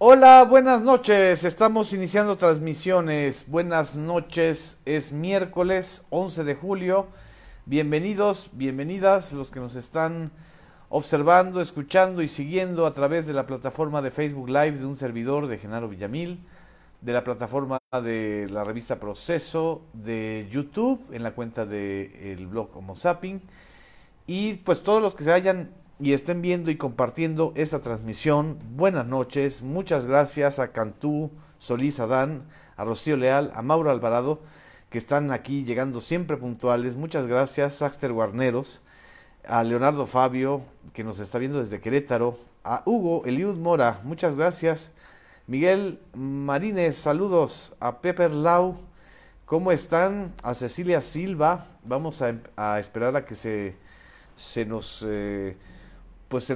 Hola, buenas noches. Estamos iniciando transmisiones. Buenas noches. Es miércoles 11 de julio. Bienvenidos, bienvenidas los que nos están observando, escuchando y siguiendo a través de la plataforma de Facebook Live de un servidor de Genaro Villamil, de la plataforma de la revista Proceso, de YouTube, en la cuenta del blog Homo Zapping, y pues todos los que se hayan y estén viendo y compartiendo esta transmisión. Buenas noches, muchas gracias a Cantú Solís Adán, a Rocío Leal, a Mauro Alvarado, que están aquí llegando siempre puntuales. Muchas gracias, Saxter Guarneros, a Leonardo Fabio, que nos está viendo desde Querétaro, a Hugo Eliud Mora, muchas gracias, Miguel Marínez, saludos, a Pepper Lau, ¿cómo están? A Cecilia Silva. Vamos a esperar a que se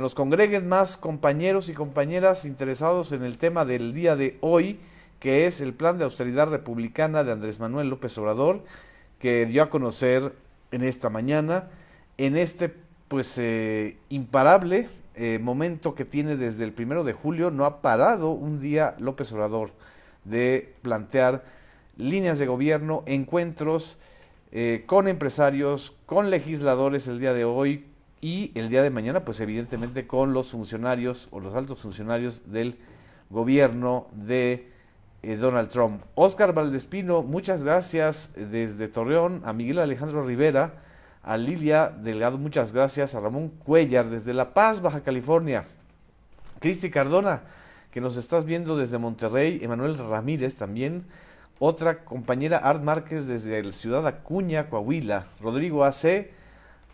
nos congreguen más compañeros y compañeras interesados en el tema del día de hoy, que es el plan de austeridad republicana de Andrés Manuel López Obrador, que dio a conocer en esta mañana, en este imparable momento que tiene desde el 1 de julio. No ha parado un día López Obrador de plantear líneas de gobierno, encuentros con empresarios, con legisladores el día de hoy, y el día de mañana, pues evidentemente con los funcionarios o los altos funcionarios del gobierno de Donald Trump. Oscar Valdespino, muchas gracias desde Torreón, a Miguel Alejandro Rivera, a Lilia Delgado, muchas gracias, a Ramón Cuellar desde La Paz, Baja California, Cristi Cardona, que nos estás viendo desde Monterrey, Emanuel Ramírez también, otra compañera Art Márquez desde la Ciudad Acuña, Coahuila, Rodrigo AC,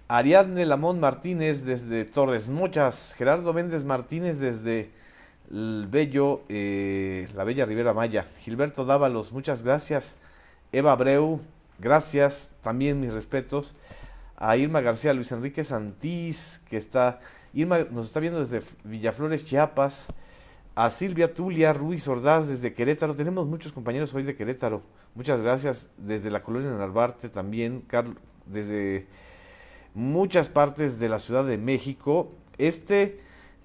Ariadne Lamont Martínez desde Torres Mochas, Gerardo Méndez Martínez desde la bella Ribera Maya, Gilberto Dávalos, muchas gracias, Eva Abreu, gracias, también mis respetos, a Irma García, Luis Enrique Santís, Irma nos está viendo desde Villaflores, Chiapas, a Silvia Tulia Ruiz Ordaz desde Querétaro. Tenemos muchos compañeros hoy de Querétaro, muchas gracias, desde la colonia Narvarte también, desde muchas partes de la Ciudad de México. Este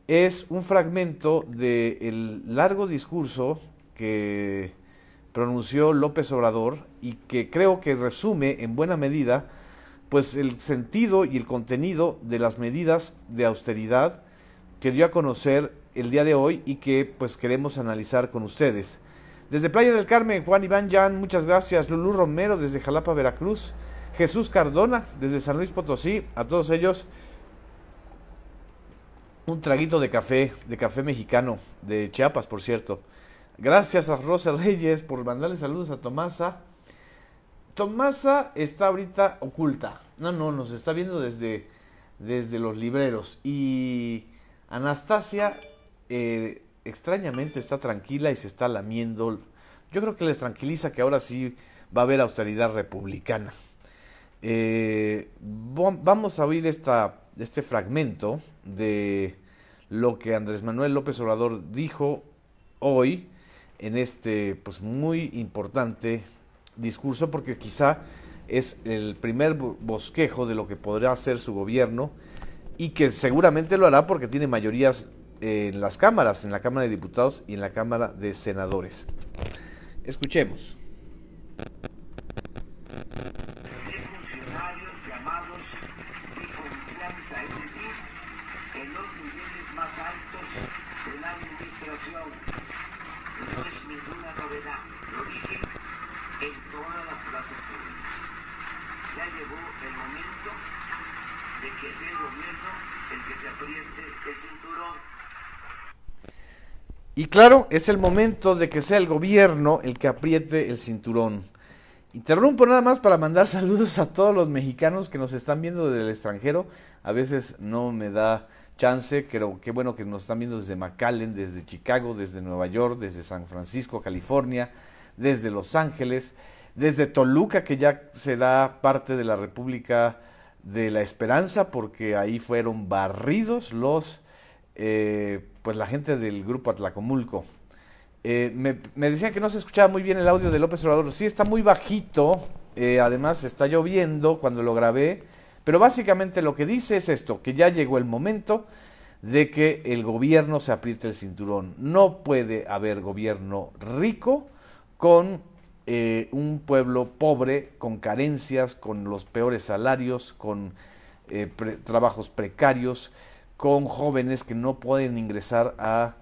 es un fragmento del largo discurso que pronunció López Obrador y que creo que resume en buena medida pues el sentido y el contenido de las medidas de austeridad que dio a conocer el día de hoy y que pues queremos analizar con ustedes. Desde Playa del Carmen, Juan Iván Jan, muchas gracias. Lulú Romero desde Jalapa, Veracruz, Jesús Cardona desde San Luis Potosí, a todos ellos un traguito de café mexicano, de Chiapas, por cierto. Gracias a Rosa Reyes por mandarle saludos a Tomasa. Tomasa está ahorita oculta, no, nos está viendo desde los libreros. Y Anastasia extrañamente está tranquila y se está lamiendo. Yo creo que les tranquiliza que ahora sí va a haber austeridad republicana. Vamos a oír este fragmento de lo que Andrés Manuel López Obrador dijo hoy en este pues muy importante discurso, porque quizá es el primer bosquejo de lo que podrá hacer su gobierno, y que seguramente lo hará porque tiene mayorías en las cámaras, en la Cámara de Diputados y en la Cámara de Senadores. Escuchemos. Llamados de confianza, es decir, en los niveles más altos de la administración. No es ninguna novedad, lo dije en todas las plazas públicas. Ya llegó el momento de que sea el gobierno el que se apriete el cinturón. Y claro, es el momento de que sea el gobierno el que apriete el cinturón. Interrumpo nada más para mandar saludos a todos los mexicanos que nos están viendo desde el extranjero. A veces no me da chance, pero qué bueno que nos están viendo desde McAllen, desde Chicago, desde Nueva York, desde San Francisco, California, desde Los Ángeles, desde Toluca, que ya será parte de la República de la Esperanza, porque ahí fueron barridos la gente del grupo Atlacomulco. Me decían que no se escuchaba muy bien el audio de López Obrador. Sí, está muy bajito, además está lloviendo cuando lo grabé, pero básicamente lo que dice es esto, que ya llegó el momento de que el gobierno se apriete el cinturón. No puede haber gobierno rico con un pueblo pobre, con carencias, con los peores salarios, con trabajos precarios, con jóvenes que no pueden ingresar a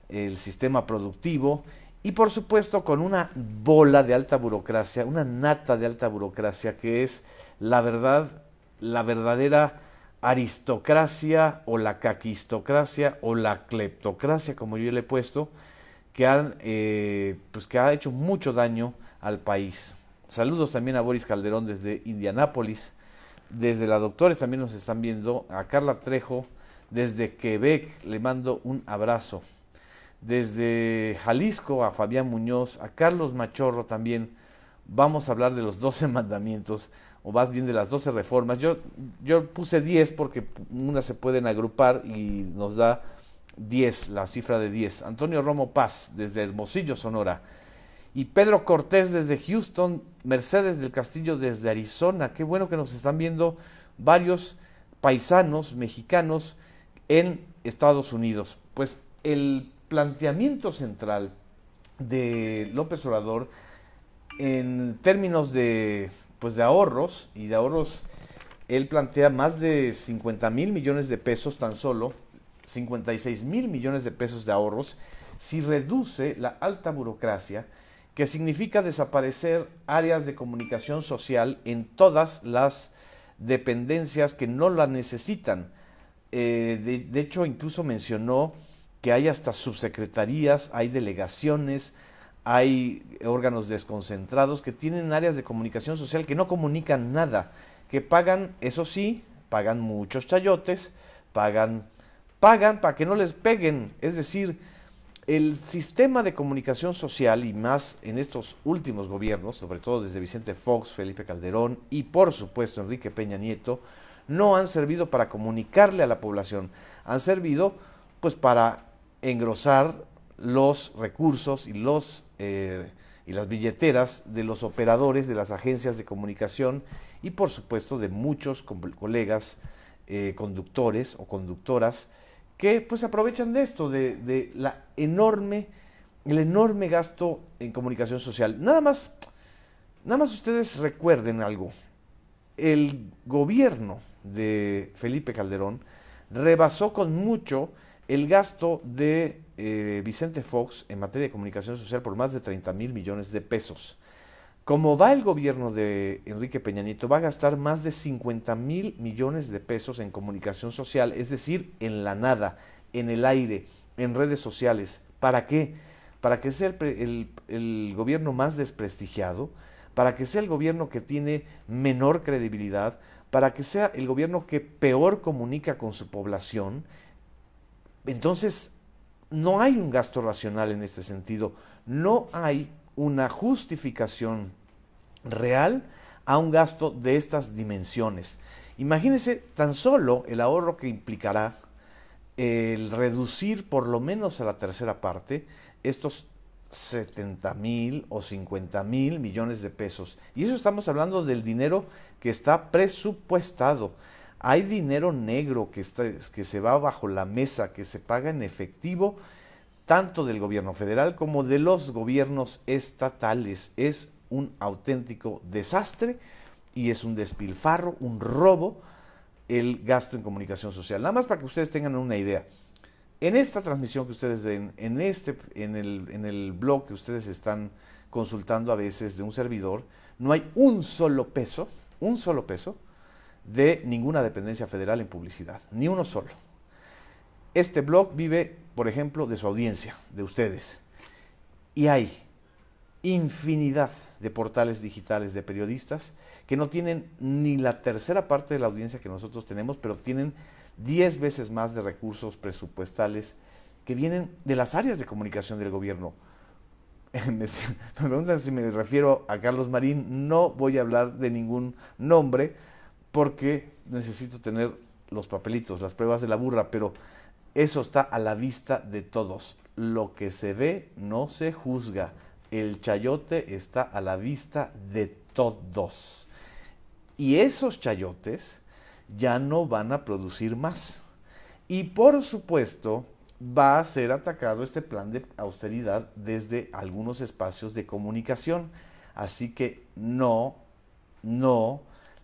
el sistema productivo y por supuesto con una bola de alta burocracia, una nata de alta burocracia que es la verdad, la verdadera aristocracia o la caquistocracia o la cleptocracia, como yo le he puesto, que ha hecho mucho daño al país. Saludos también a Boris Calderón desde Indianápolis, desde la Doctores también nos están viendo, a Carla Trejo desde Quebec, le mando un abrazo. Desde Jalisco a Fabián Muñoz, a Carlos Machorro también. Vamos a hablar de los 12 mandamientos, o más bien de las 12 reformas. Yo puse 10 porque unas se pueden agrupar y nos da 10, la cifra de 10. Antonio Romo Paz, desde Hermosillo, Sonora. Y Pedro Cortés, desde Houston. Mercedes del Castillo, desde Arizona. Qué bueno que nos están viendo varios paisanos mexicanos en Estados Unidos. Pues el planteamiento central de López Obrador en términos de ahorros, él plantea más de 50,000 millones de pesos, tan solo 56,000 millones de pesos de ahorros, si reduce la alta burocracia, que significa desaparecer áreas de comunicación social en todas las dependencias que no la necesitan. De hecho, incluso mencionó que hay hasta subsecretarías, hay delegaciones, hay órganos desconcentrados que tienen áreas de comunicación social que no comunican nada, que pagan, eso sí, pagan muchos chayotes, pagan para que no les peguen. Es decir, el sistema de comunicación social, y más en estos últimos gobiernos, sobre todo desde Vicente Fox, Felipe Calderón y por supuesto Enrique Peña Nieto, no han servido para comunicarle a la población, han servido pues para engrosar los recursos y las billeteras de los operadores de las agencias de comunicación y por supuesto de muchos colegas conductores o conductoras que pues aprovechan de esto, de el enorme gasto en comunicación social. Nada más ustedes recuerden algo. El gobierno de Felipe Calderón rebasó con mucho el gasto de Vicente Fox en materia de comunicación social por más de 30,000 millones de pesos. Como va el gobierno de Enrique Peña Nieto, va a gastar más de 50,000 millones de pesos en comunicación social, es decir, en la nada, en el aire, en redes sociales. ¿Para qué? Para que sea el gobierno más desprestigiado, para que sea el gobierno que tiene menor credibilidad, para que sea el gobierno que peor comunica con su población. Entonces, no hay un gasto racional en este sentido, no hay una justificación real a un gasto de estas dimensiones. Imagínense tan solo el ahorro que implicará el reducir por lo menos a la tercera parte estos 70,000 o 50,000 millones de pesos. Y eso estamos hablando del dinero que está presupuestado. Hay dinero negro que se va bajo la mesa, que se paga en efectivo, tanto del gobierno federal como de los gobiernos estatales. Es un auténtico desastre y es un despilfarro, un robo el gasto en comunicación social. Nada más para que ustedes tengan una idea. En esta transmisión que ustedes ven, en el blog que ustedes están consultando a veces de un servidor, no hay un solo peso de ninguna dependencia federal en publicidad, ni uno solo. Este blog vive, por ejemplo, de su audiencia, de ustedes. Y hay infinidad de portales digitales de periodistas que no tienen ni la tercera parte de la audiencia que nosotros tenemos, pero tienen 10 veces más de recursos presupuestales que vienen de las áreas de comunicación del gobierno. Me preguntan si me refiero a Carlos Marín. No voy a hablar de ningún nombre porque necesito tener los papelitos, las pruebas de la burra, pero eso está a la vista de todos. Lo que se ve no se juzga. El chayote está a la vista de todos. Y esos chayotes ya no van a producir más. Y por supuesto, va a ser atacado este plan de austeridad desde algunos espacios de comunicación. Así que no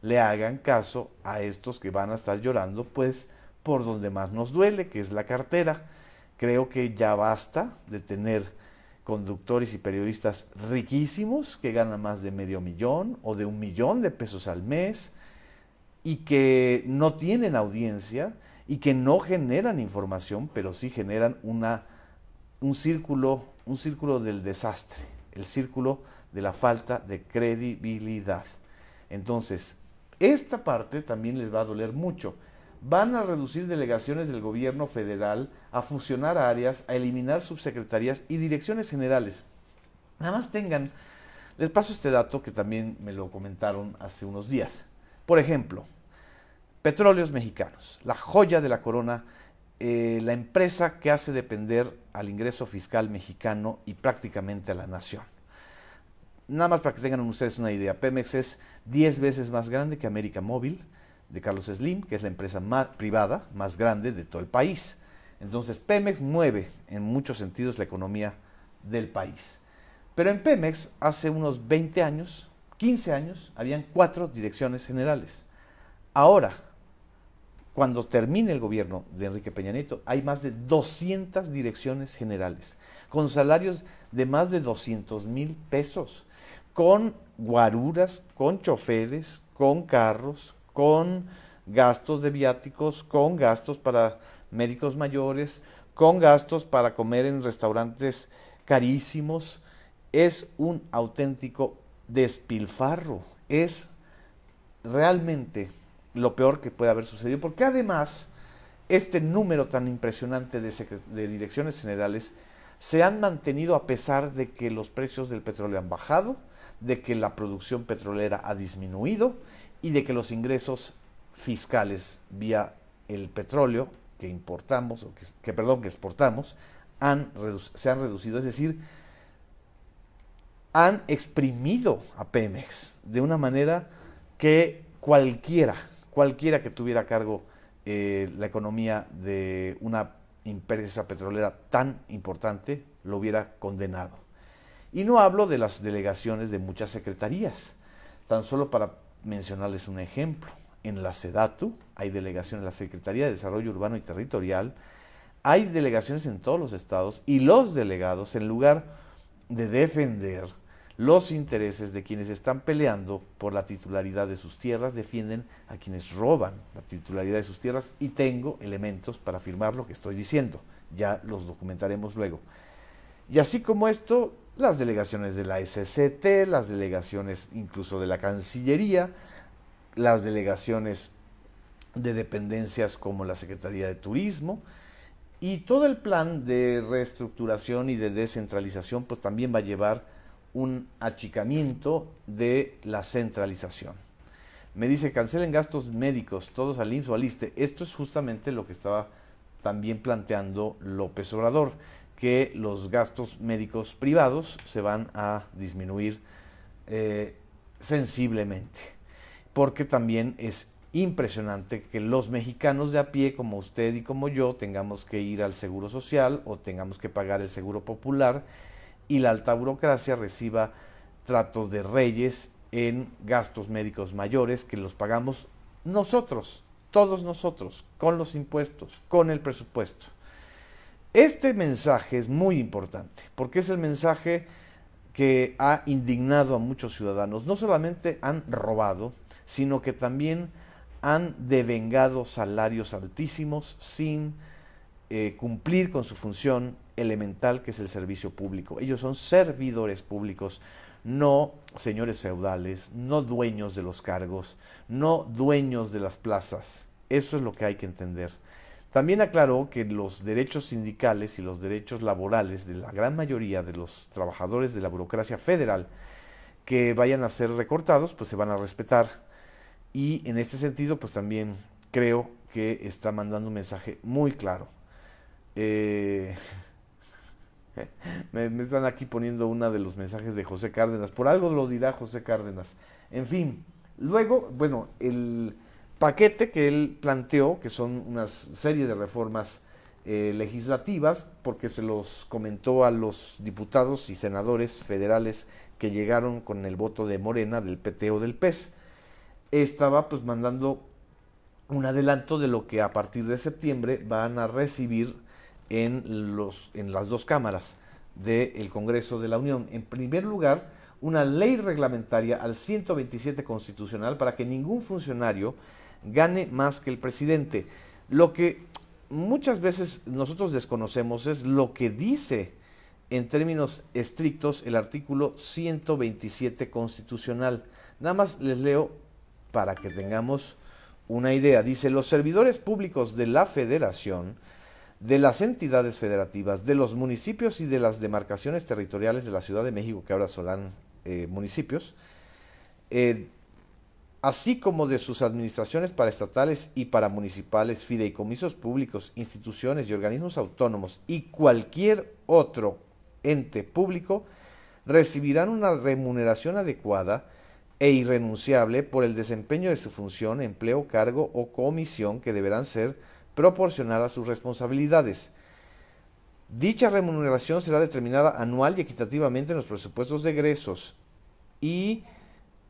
le hagan caso a estos que van a estar llorando, pues por donde más nos duele, que es la cartera. Creo que ya basta de tener conductores y periodistas riquísimos que ganan más de $500,000 o de $1,000,000 al mes y que no tienen audiencia y que no generan información, pero sí generan un círculo del desastre, el círculo de la falta de credibilidad. Entonces, esta parte también les va a doler mucho. Van a reducir delegaciones del gobierno federal, a fusionar áreas, a eliminar subsecretarías y direcciones generales. Nada más les paso este dato que también me lo comentaron hace unos días. Por ejemplo, Petróleos Mexicanos, la joya de la corona, la empresa que hace depender al ingreso fiscal mexicano y prácticamente a la nación. Nada más para que tengan ustedes una idea, Pemex es 10 veces más grande que América Móvil, de Carlos Slim, que es la empresa privada más grande de todo el país. Entonces, Pemex mueve en muchos sentidos la economía del país. Pero en Pemex, hace unos 20 años, 15 años, habían 4 direcciones generales. Ahora, cuando termine el gobierno de Enrique Peña Nieto, hay más de 200 direcciones generales, con salarios de más de 200,000 pesos, con guaruras, con choferes, con carros, con gastos de viáticos, con gastos para médicos mayores, con gastos para comer en restaurantes carísimos. Es un auténtico despilfarro, es realmente lo peor que puede haber sucedido, porque además este número tan impresionante de direcciones generales se han mantenido a pesar de que los precios del petróleo han bajado, de que la producción petrolera ha disminuido y de que los ingresos fiscales vía el petróleo que importamos, o que exportamos, se han reducido. Es decir, han exprimido a Pemex de una manera que cualquiera que tuviera a cargo la economía de una empresa petrolera tan importante lo hubiera condenado. Y no hablo de las delegaciones de muchas secretarías, tan solo para mencionarles un ejemplo. En la SEDATU hay delegaciones, en la Secretaría de Desarrollo Urbano y Territorial, hay delegaciones en todos los estados, y los delegados, en lugar de defender los intereses de quienes están peleando por la titularidad de sus tierras, defienden a quienes roban la titularidad de sus tierras, y tengo elementos para afirmar lo que estoy diciendo. Ya los documentaremos luego. Y así como esto, las delegaciones de la SCT, las delegaciones incluso de la Cancillería, las delegaciones de dependencias como la Secretaría de Turismo, y todo el plan de reestructuración y de descentralización pues también va a llevar un achicamiento de la centralización. Me dice, cancelen gastos médicos, todos al IMSS o al ISSSTE. Esto es justamente lo que estaba también planteando López Obrador, que los gastos médicos privados se van a disminuir sensiblemente, porque también es impresionante que los mexicanos de a pie, como usted y como yo, tengamos que ir al Seguro Social o tengamos que pagar el Seguro Popular, y la alta burocracia reciba tratos de reyes en gastos médicos mayores que los pagamos nosotros, todos nosotros, con los impuestos, con el presupuesto. Este mensaje es muy importante, porque es el mensaje que ha indignado a muchos ciudadanos. No solamente han robado, sino que también han devengado salarios altísimos sin cumplir con su función elemental, que es el servicio público. Ellos son servidores públicos, no señores feudales, no dueños de los cargos, no dueños de las plazas. Eso es lo que hay que entender. También aclaró que los derechos sindicales y los derechos laborales de la gran mayoría de los trabajadores de la burocracia federal que vayan a ser recortados, pues se van a respetar. Y en este sentido, pues también creo que está mandando un mensaje muy claro. Me están aquí poniendo uno de los mensajes de José Cárdenas. Por algo lo dirá José Cárdenas. En fin, luego, bueno, paquete que él planteó, que son una serie de reformas legislativas, porque se los comentó a los diputados y senadores federales que llegaron con el voto de Morena, del PT o del PES. Estaba pues mandando un adelanto de lo que a partir de septiembre van a recibir en las dos cámaras del Congreso de la Unión. En primer lugar, una ley reglamentaria al 127 constitucional para que ningún funcionario gane más que el presidente. Lo que muchas veces nosotros desconocemos es lo que dice en términos estrictos el artículo 127 constitucional. Nada más les leo para que tengamos una idea. Dice: los servidores públicos de la Federación, de las entidades federativas, de los municipios y de las demarcaciones territoriales de la Ciudad de México, que ahora serán municipios, así como de sus administraciones paraestatales y paramunicipales, fideicomisos públicos, instituciones y organismos autónomos y cualquier otro ente público, recibirán una remuneración adecuada e irrenunciable por el desempeño de su función, empleo, cargo o comisión, que deberán ser proporcional a sus responsabilidades. Dicha remuneración será determinada anual y equitativamente en los presupuestos de egresos, y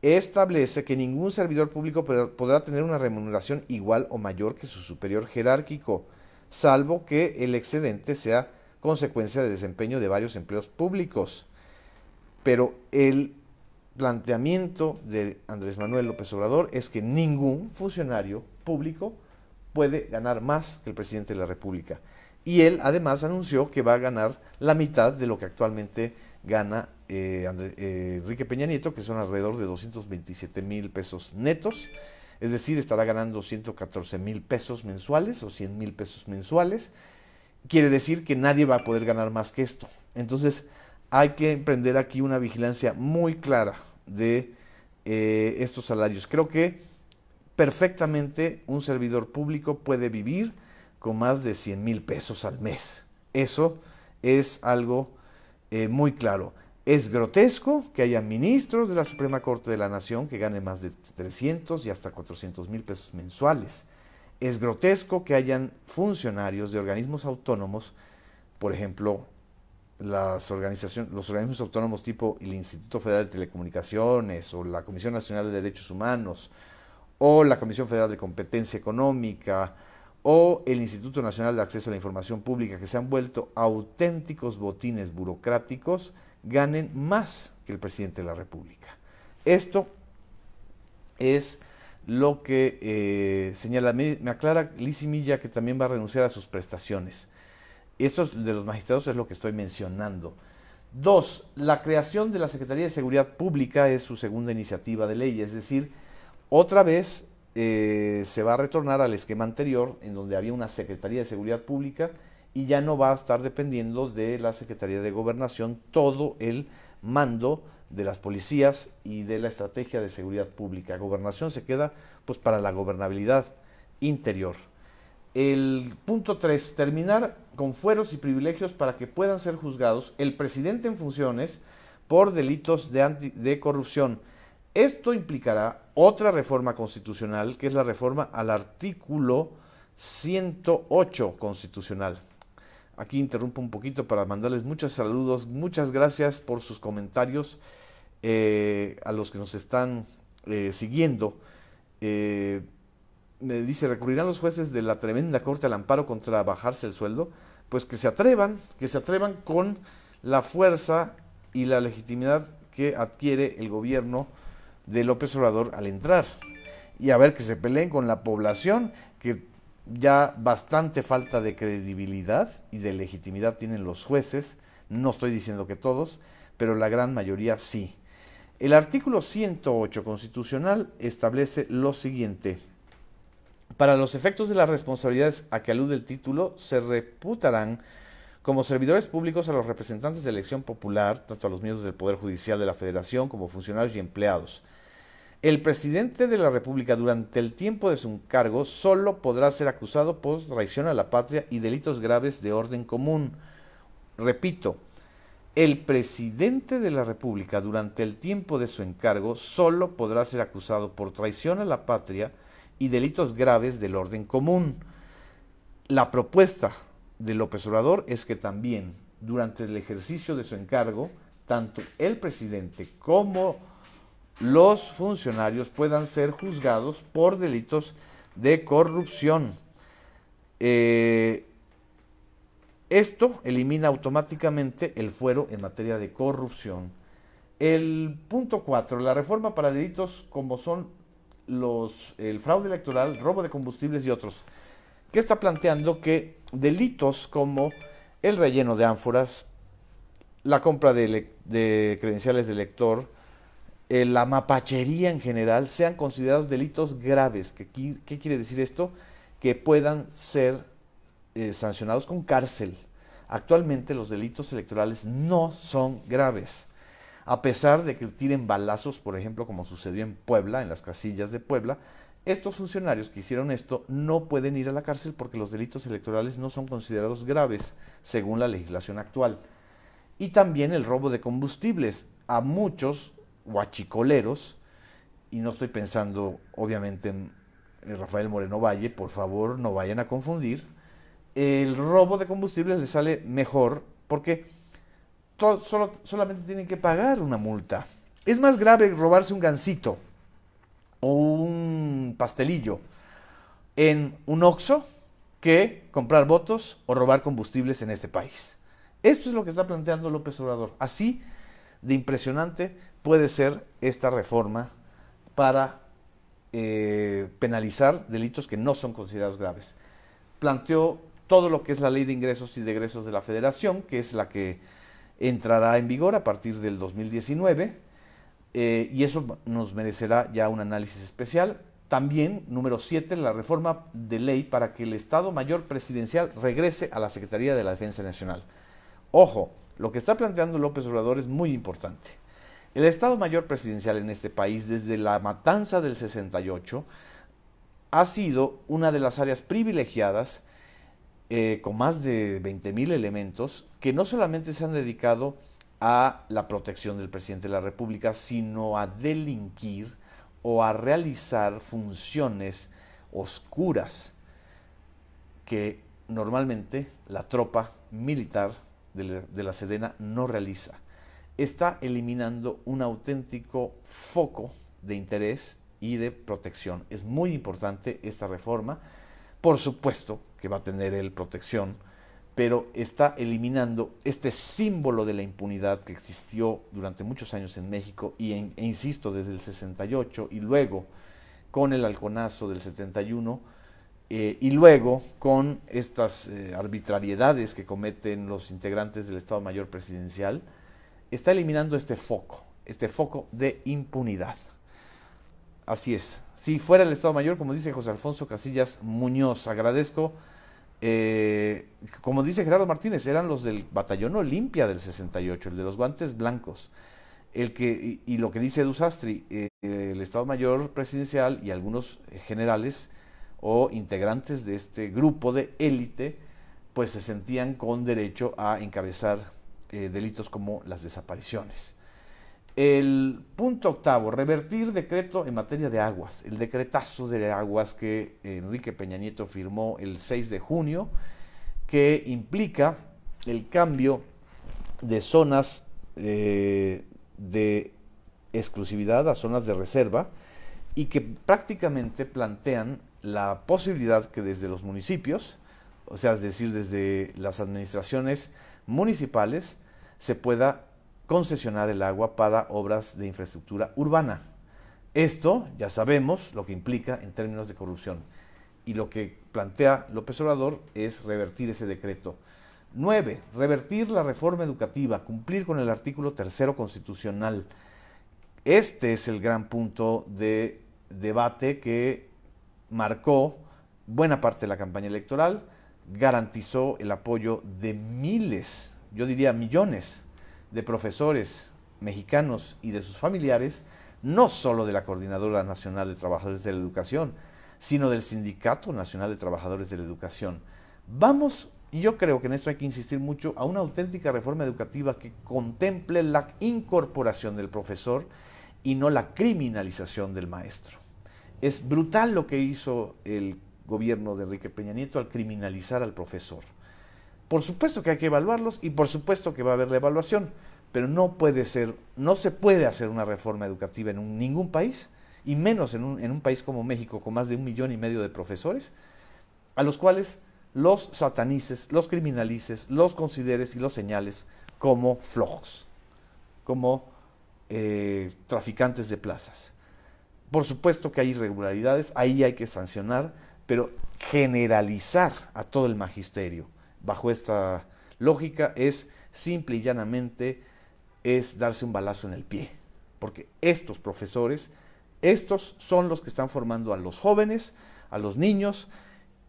establece que ningún servidor público podrá tener una remuneración igual o mayor que su superior jerárquico, salvo que el excedente sea consecuencia de desempeño de varios empleos públicos. Pero el planteamiento de Andrés Manuel López Obrador es que ningún funcionario público puede ganar más que el presidente de la República. Y él además anunció que va a ganar la mitad de lo que actualmente gana Enrique Peña Nieto, que son alrededor de 227,000 pesos netos. Es decir, estará ganando 114,000 pesos mensuales o 100,000 pesos mensuales. Quiere decir que nadie va a poder ganar más que esto. Entonces, hay que emprender aquí una vigilancia muy clara de estos salarios. Creo que perfectamente un servidor público puede vivir con más de 100,000 pesos al mes. Eso es algo muy claro. Es grotesco que haya ministros de la Suprema Corte de la Nación que ganen más de 300 y hasta 400,000 pesos mensuales. Es grotesco que hayan funcionarios de organismos autónomos, por ejemplo, los organismos autónomos tipo el Instituto Federal de Telecomunicaciones o la Comisión Nacional de Derechos Humanos o la Comisión Federal de Competencia Económica o el Instituto Nacional de Acceso a la Información Pública, que se han vuelto auténticos botines burocráticos, ganen más que el presidente de la República. Esto es lo que señala. Me aclara Lizzy Milla que también va a renunciar a sus prestaciones. Esto de los magistrados es lo que estoy mencionando. 2. La creación de la Secretaría de Seguridad Pública es su segunda iniciativa de ley, es decir, otra vez se va a retornar al esquema anterior, en donde había una Secretaría de Seguridad Pública y ya no va a estar dependiendo de la Secretaría de Gobernación todo el mando de las policías y de la estrategia de seguridad pública. Gobernación se queda pues para la gobernabilidad interior. El punto 3, terminar con fueros y privilegios para que puedan ser juzgados el presidente en funciones por delitos de corrupción. Esto implicará otra reforma constitucional, que es la reforma al artículo 108 constitucional. Aquí interrumpo un poquito para mandarles muchos saludos, muchas gracias por sus comentarios a los que nos están siguiendo. Me dice: ¿recurrirán los jueces de la tremenda corte al amparo contra bajarse el sueldo? Pues que se atrevan con la fuerza y la legitimidad que adquiere el gobierno de López Obrador al entrar. Y a ver, que se peleen con la población, que ya bastante falta de credibilidad y de legitimidad tienen los jueces. No estoy diciendo que todos, pero la gran mayoría sí. El artículo 108 constitucional establece lo siguiente: para los efectos de las responsabilidades a que alude el título, se reputarán como servidores públicos a los representantes de elección popular, tanto a los miembros del Poder Judicial de la Federación como funcionarios y empleados. El presidente de la República, durante el tiempo de su cargo, solo podrá ser acusado por traición a la patria y delitos graves de orden común. Repito, el presidente de la República, durante el tiempo de su encargo, solo podrá ser acusado por traición a la patria y delitos graves del orden común. La propuesta de López Obrador es que también durante el ejercicio de su encargo, tanto el presidente como los funcionarios puedan ser juzgados por delitos de corrupción. Esto elimina automáticamente el fuero en materia de corrupción. El punto 4, la reforma para delitos como son el fraude electoral, robo de combustibles y otros, que está planteando que delitos como el relleno de ánforas, la compra de credenciales de elector, la mapachería en general, sean considerados delitos graves. ¿Qué quiere decir esto? Que puedan ser sancionados con cárcel. Actualmente los delitos electorales no son graves. A pesar de que tiren balazos, por ejemplo, como sucedió en Puebla, en las casillas de Puebla, estos funcionarios que hicieron esto no pueden ir a la cárcel porque los delitos electorales no son considerados graves, según la legislación actual. Y también el robo de combustibles. A muchos huachicoleros, y no estoy pensando obviamente en Rafael Moreno Valle, por favor no vayan a confundir, el robo de combustibles les sale mejor porque solamente tienen que pagar una multa. Es más grave robarse un gansito o un pastelillo en un Oxxo que comprar votos o robar combustibles en este país. Esto es lo que está planteando López Obrador. Así de impresionante puede ser esta reforma para penalizar delitos que no son considerados graves. Planteó todo lo que es la ley de ingresos y de egresos de la Federación, que es la que entrará en vigor a partir del 2019, y eso nos merecerá ya un análisis especial. También, número 7, la reforma de ley para que el Estado Mayor Presidencial regrese a la Secretaría de la Defensa Nacional. Ojo, lo que está planteando López Obrador es muy importante. El Estado Mayor Presidencial en este país, desde la matanza del 68, ha sido una de las áreas privilegiadas, con más de 20,000 elementos, que no solamente se han dedicado a la protección del presidente de la República, sino a delinquir o a realizar funciones oscuras que normalmente la tropa militar de la Sedena no realiza. Está eliminando un auténtico foco de interés y de protección. Es muy importante esta reforma. Por supuesto que va a tener protección, pero está eliminando este símbolo de la impunidad que existió durante muchos años en México e insisto, desde el 68 y luego con el halconazo del 71 y luego con estas arbitrariedades que cometen los integrantes del Estado Mayor Presidencial. Está eliminando este foco de impunidad. Así es. Si fuera el Estado Mayor, como dice José Alfonso Casillas Muñoz, agradezco, como dice Gerardo Martínez, eran los del Batallón Olimpia del 68, el de los guantes blancos, y lo que dice Edu Sastri, el Estado Mayor Presidencial y algunos generales o integrantes de este grupo de élite, pues se sentían con derecho a encabezar delitos como las desapariciones. El punto 8, revertir decreto en materia de aguas, el decretazo de aguas que Enrique Peña Nieto firmó el 6 de junio, que implica el cambio de zonas de exclusividad a zonas de reserva y que prácticamente plantean la posibilidad que desde los municipios, o sea, es decir, desde las administraciones municipales, se pueda concesionar el agua para obras de infraestructura urbana. Esto ya sabemos lo que implica en términos de corrupción, y lo que plantea López Obrador es revertir ese decreto. 9, revertir la reforma educativa, cumplir con el artículo 3 constitucional. Este es el gran punto de debate que marcó buena parte de la campaña electoral, garantizó el apoyo de miles, yo diría millones, de profesores mexicanos y de sus familiares, no solo de la Coordinadora Nacional de Trabajadores de la Educación, sino del Sindicato Nacional de Trabajadores de la Educación. Vamos, y yo creo que en esto hay que insistir mucho, a una auténtica reforma educativa que contemple la incorporación del profesor y no la criminalización del maestro. Es brutal lo que hizo el gobierno de Enrique Peña Nieto al criminalizar al profesor. Por supuesto que hay que evaluarlos y por supuesto que va a haber la evaluación, pero no se puede hacer una reforma educativa en ningún país, y menos en un país como México, con más de 1,5 millones de profesores, a los cuales los satanices, los criminalices, los consideres y los señales como flojos, como traficantes de plazas. Por supuesto que hay irregularidades, ahí hay que sancionar, pero generalizar a todo el magisterio bajo esta lógica es simple y llanamente darse un balazo en el pie, porque estos profesores, estos son los que están formando a los jóvenes, a los niños,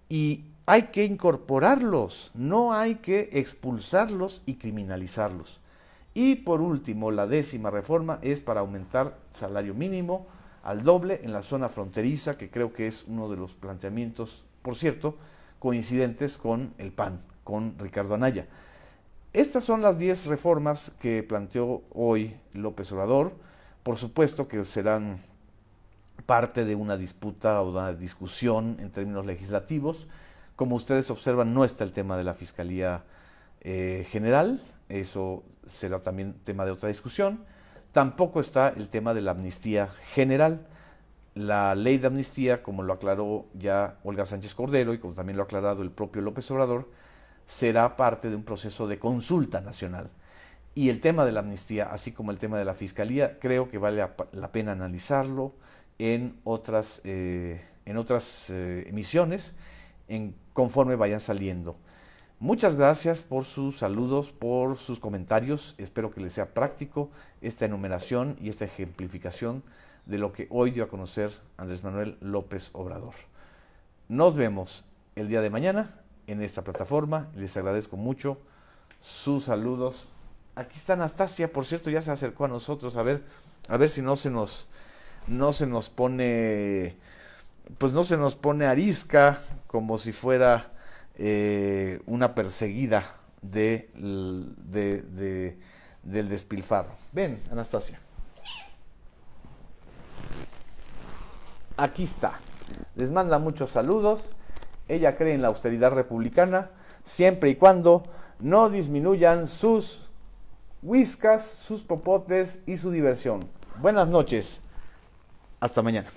y hay que incorporarlos, no hay que expulsarlos y criminalizarlos. Y por último, la 10ª reforma es para aumentar salario mínimo al doble en la zona fronteriza, que creo que es uno de los planteamientos, por cierto, coincidentes con el PAN, con Ricardo Anaya. Estas son las 10 reformas que planteó hoy López Obrador. Por supuesto que serán parte de una disputa o una discusión en términos legislativos. Como ustedes observan, no está el tema de la Fiscalía General, eso será también tema de otra discusión. Tampoco está el tema de la amnistía general. La ley de amnistía, como lo aclaró ya Olga Sánchez Cordero y como también lo ha aclarado el propio López Obrador, será parte de un proceso de consulta nacional. Y el tema de la amnistía, así como el tema de la fiscalía, creo que vale la pena analizarlo en otras emisiones, conforme vayan saliendo. Muchas gracias por sus saludos, por sus comentarios. Espero que les sea práctico esta enumeración y esta ejemplificación de lo que hoy dio a conocer Andrés Manuel López Obrador. Nos vemos el día de mañana en esta plataforma. Les agradezco mucho sus saludos. Aquí está Anastasia, por cierto, ya se acercó a nosotros, a ver si no se nos pone, pues no se nos pone arisca, como si fuera una perseguida del despilfarro. Ven, Anastasia. Aquí está. Les manda muchos saludos. Ella cree en la austeridad republicana, siempre y cuando no disminuyan sus whiskas, sus popotes y su diversión. Buenas noches. Hasta mañana.